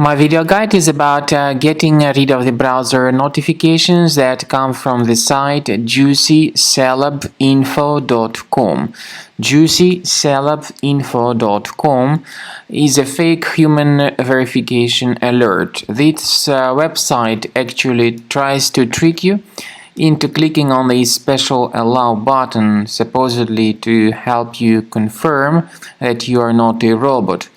My video guide is about getting rid of the browser notifications that come from the site juicycelebinfo.com. Juicycelebinfo.com is a fake human verification alert. This website actually tries to trick you into clicking on the special allow button, supposedly to help you confirm that you are not a robot.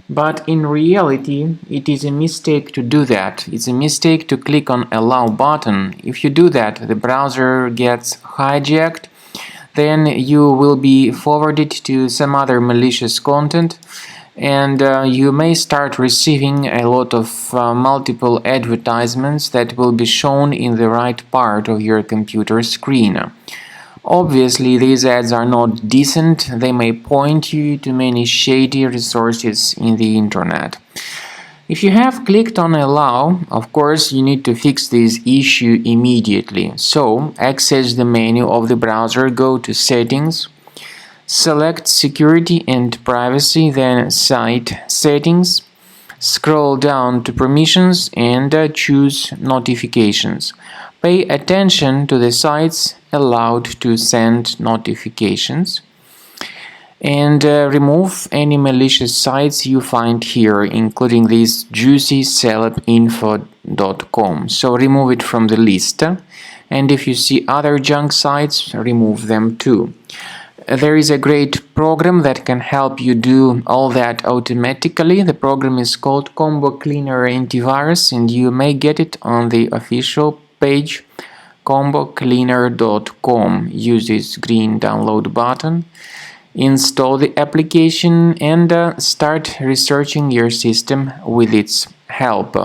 But in reality, it is a mistake to do that. It's a mistake to click on allow button. If you do that, the browser gets hijacked, then you will be forwarded to some other malicious content, and you may start receiving a lot of multiple advertisements that will be shown in the right part of your computer screen. Obviously, these ads are not decent. They may point you to many shady resources in the internet. If you have clicked on allow, of course, you need to fix this issue immediately. So, access the menu of the browser, go to Settings, select Security and Privacy, then Site Settings. Scroll down to Permissions and choose Notifications. Pay attention to the sites allowed to send notifications and remove any malicious sites you find here, including this juicycelebinfo.com. So remove it from the list, and if you see other junk sites, remove them too. There is a great program that can help you do all that automatically. The program is called Combo Cleaner Antivirus, and you may get it on the official page combocleaner.com. Use this green download button, install the application, and start researching your system with its help.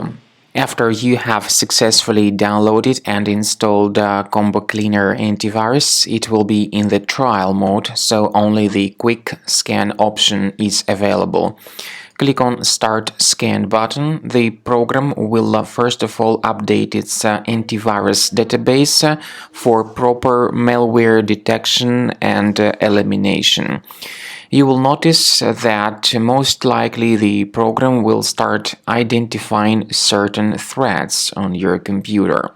After you have successfully downloaded and installed Combo Cleaner Antivirus, it will be in the trial mode, so only the quick scan option is available. Click on Start Scan button. The program will first of all update its antivirus database for proper malware detection and elimination. You will notice that most likely the program will start identifying certain threats on your computer.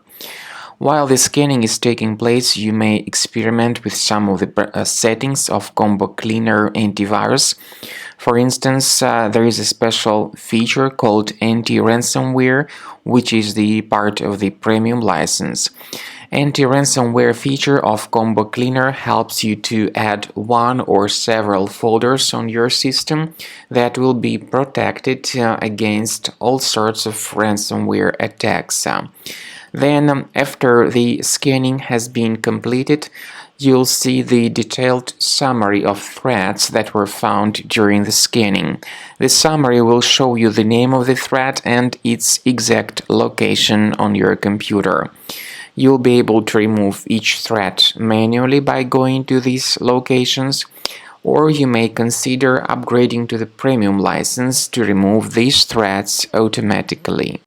While the scanning is taking place, you may experiment with some of the settings of Combo Cleaner Antivirus. For instance, there is a special feature called Anti-Ransomware, which is the part of the premium license. Anti-ransomware feature of Combo Cleaner helps you to add one or several folders on your system that will be protected against all sorts of ransomware attacks. Then, after the scanning has been completed, you'll see the detailed summary of threats that were found during the scanning. The summary will show you the name of the threat and its exact location on your computer. You'll be able to remove each threat manually by going to these locations, or you may consider upgrading to the premium license to remove these threats automatically.